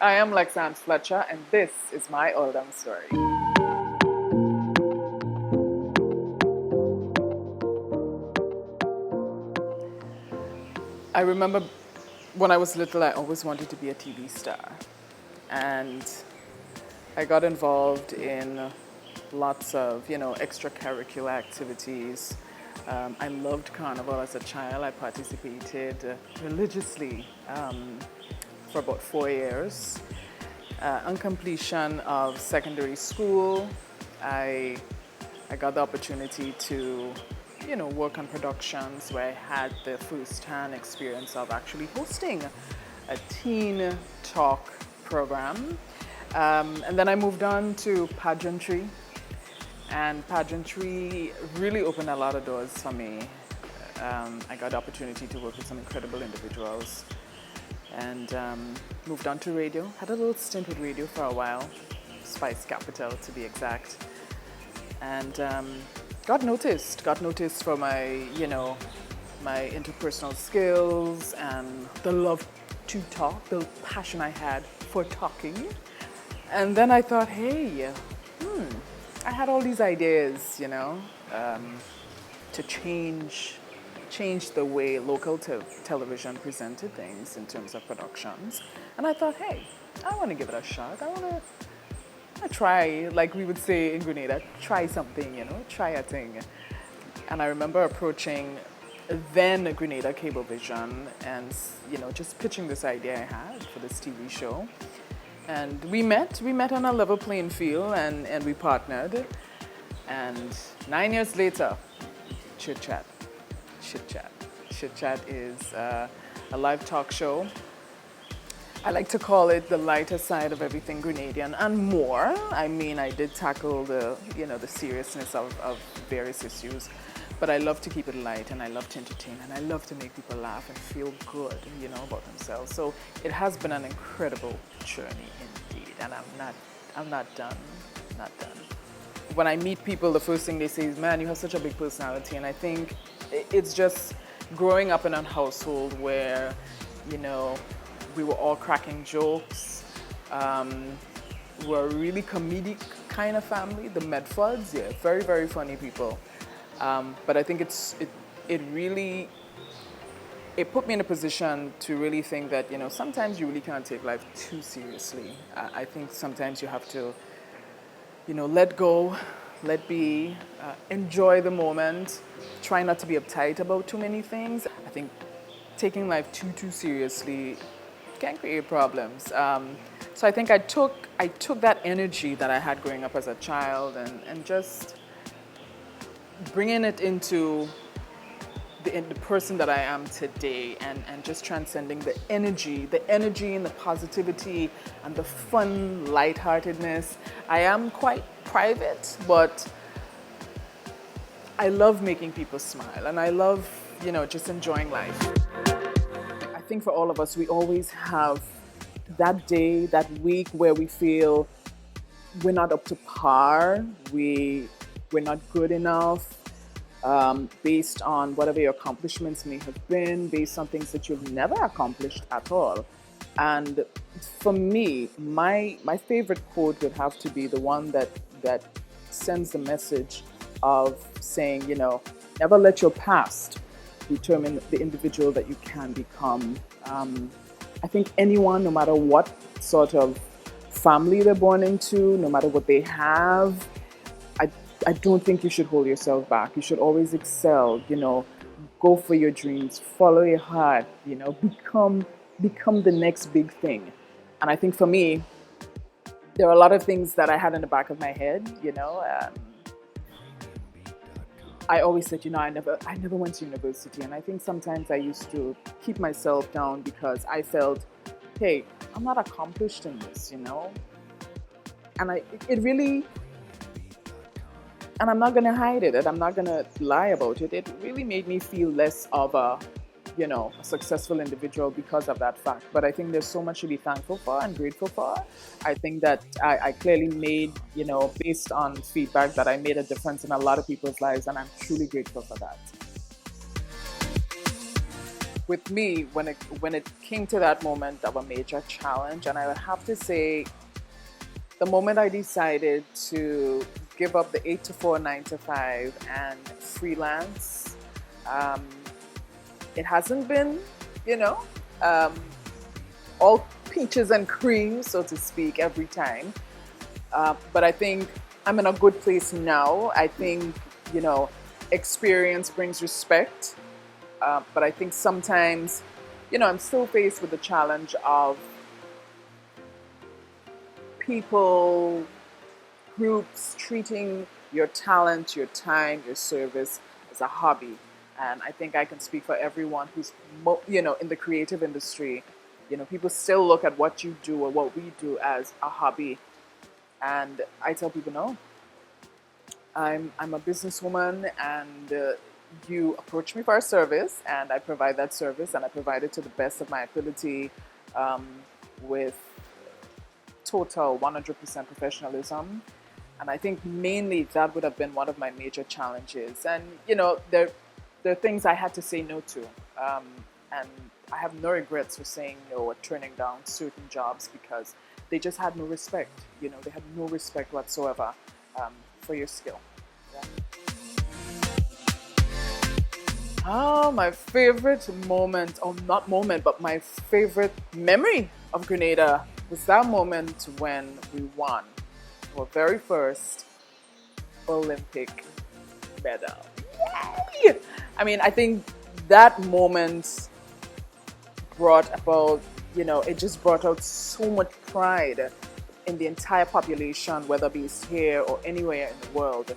I am Lexan Fletcher, and this is my Oildown story. I remember when I was little, I always wanted to be a TV star. And I got involved in lots of, extracurricular activities. I loved carnival as a child. I participated religiously for about 4 years. On completion of secondary school, I got the opportunity to, work on productions where I had the first-hand experience of actually hosting a teen talk program. And then I moved on to pageantry. And pageantry really opened a lot of doors for me. I got the opportunity to work with some incredible individuals. And moved on to radio. Had a little stint with radio for a while, Spice Capital to be exact. And got noticed for my, my interpersonal skills and the love to talk, the passion I had for talking. And then I thought, hey, I had all these ideas, to change the way local television presented things in terms of productions. And I thought, hey, I want to give it a shot. I want to try, like we would say in Grenada, try something, try a thing. And I remember approaching then Grenada Cablevision and, just pitching this idea I had for this TV show. And we met on a level playing field and we partnered. And 9 years later, Chit Chat. Chit Chat is a live talk show. I like to call it the lighter side of everything Grenadian and more. I mean, I did tackle the seriousness of various issues, but I love to keep it light and I love to entertain and I love to make people laugh and feel good, about themselves. So it has been an incredible journey indeed, and I'm not done. When I meet people, the first thing they say is, man, you have such a big personality. And I think it's just growing up in a household where, we were all cracking jokes. We're a really comedic kind of family, the Medfords, yeah, very, very funny people. But I think it really put me in a position to really think that, sometimes you really can't take life too seriously. I think sometimes you have to, let go, let be, enjoy the moment, try not to be uptight about too many things. I think taking life too seriously can create problems. So I think I took that energy that I had growing up as a child and just bringing it into the person that I am today and just transcending the energy and the positivity and the fun lightheartedness. I am quite private, but I love making people smile and I love, just enjoying life. I think for all of us, we always have that day, that week where we feel we're not up to par, we're not good enough, based on whatever your accomplishments may have been, based on things that you've never accomplished at all. And for me, my favorite quote would have to be the one that sends the message of saying, never let your past determine the individual that you can become. I think anyone, no matter what sort of family they're born into, no matter what they have, I don't think you should hold yourself back. You should always excel, go for your dreams, follow your heart, become the next big thing. And I think for me, there are a lot of things that I had in the back of my head, I always said, I never went to university. And I think sometimes I used to keep myself down because I felt, hey, I'm not accomplished in this, And and I'm not going to hide it, and I'm not going to lie about it. It really made me feel less of a successful individual because of that fact. But I think there's so much to be thankful for and grateful for. I think that I clearly made, based on feedback, that I made a difference in a lot of people's lives, and I'm truly grateful for that. with me, when it came to that moment of a major challenge, and I would have to say, the moment I decided to give up the 8 to 4, 9 to 5 and freelance, it hasn't been, all peaches and cream, so to speak, every time. But I think I'm in a good place now. I think, experience brings respect. But I think sometimes, I'm still faced with the challenge of people, groups treating your talent, your time, your service as a hobby. And I think I can speak for everyone who's, in the creative industry. People still look at what you do or what we do as a hobby. And I tell people, no, I'm a businesswoman, and you approach me for a service, and I provide that service, and I provide it to the best of my ability, with total 100% professionalism. And I think mainly that would have been one of my major challenges. And there are things I had to say no to, and I have no regrets for saying no or turning down certain jobs because they just had no respect. They had no respect whatsoever for your skill. Yeah. Oh, my favorite moment, or not moment, but my favorite memory of Grenada was that moment when we won our very first Olympic medal. Yay! I mean, I think that moment brought about, it just brought out so much pride in the entire population, whether based here or anywhere in the world.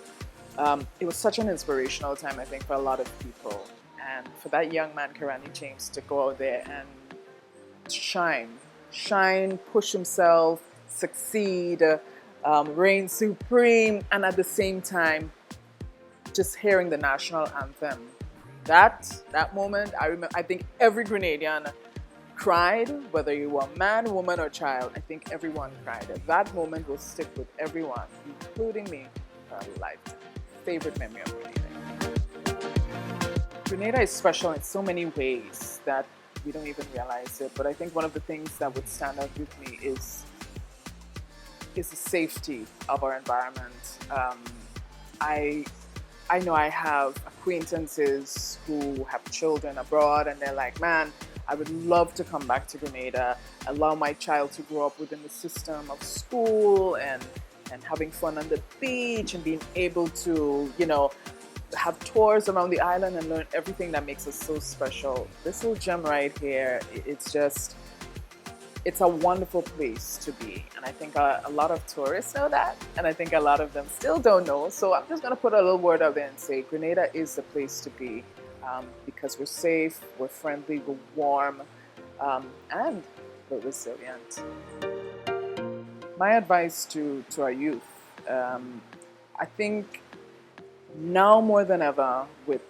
It was such an inspirational time, I think, for a lot of people. And for that young man, Grenadian James, to go out there and shine, push himself, succeed, reign supreme, and at the same time, just hearing the national anthem. That moment, I think every Grenadian cried, whether you were a man, woman, or child. I think everyone cried. That moment will stick with everyone, including me, for life. Favorite memory of Grenada. Grenada is special in so many ways that we don't even realize it. But I think one of the things that would stand out with me is the safety of our environment. I know I have acquaintances who have children abroad, and they're like, man, I would love to come back to Grenada, allow my child to grow up within the system of school and having fun on the beach and being able to, have tours around the island and learn everything that makes us so special. This little gem right here, it's a wonderful place to be. And I think a lot of tourists know that, and I think a lot of them still don't know. So I'm just gonna put a little word out there and say Grenada is the place to be, because we're safe, we're friendly, we're warm, and we're resilient. My advice to our youth, I think now more than ever, with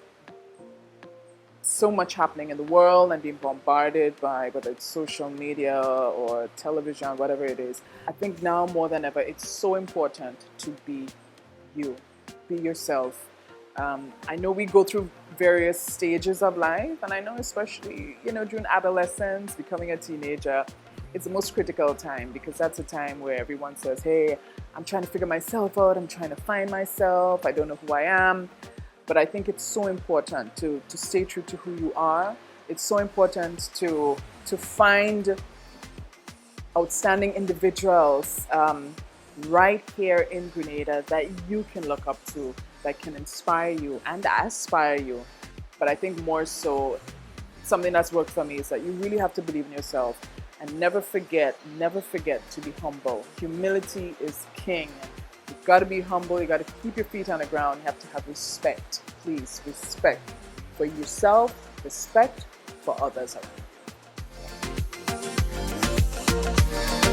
so much happening in the world and being bombarded by whether it's social media or television, whatever it is, I think now more than ever it's so important to be you, be yourself. I know we go through various stages of life, and I know especially during adolescence, becoming a teenager, it's the most critical time, because that's a time where everyone says, hey, I'm trying to figure myself out, I'm trying to find myself, I don't know who I am. But I think it's so important to stay true to who you are. It's so important to find outstanding individuals right here in Grenada that you can look up to, that can inspire you and aspire you. But I think more so, something that's worked for me is that you really have to believe in yourself. And never forget to be humble. Humility is king. You've got to be humble. You got to keep your feet on the ground. You have to have respect. Please, respect for yourself, respect for others around you.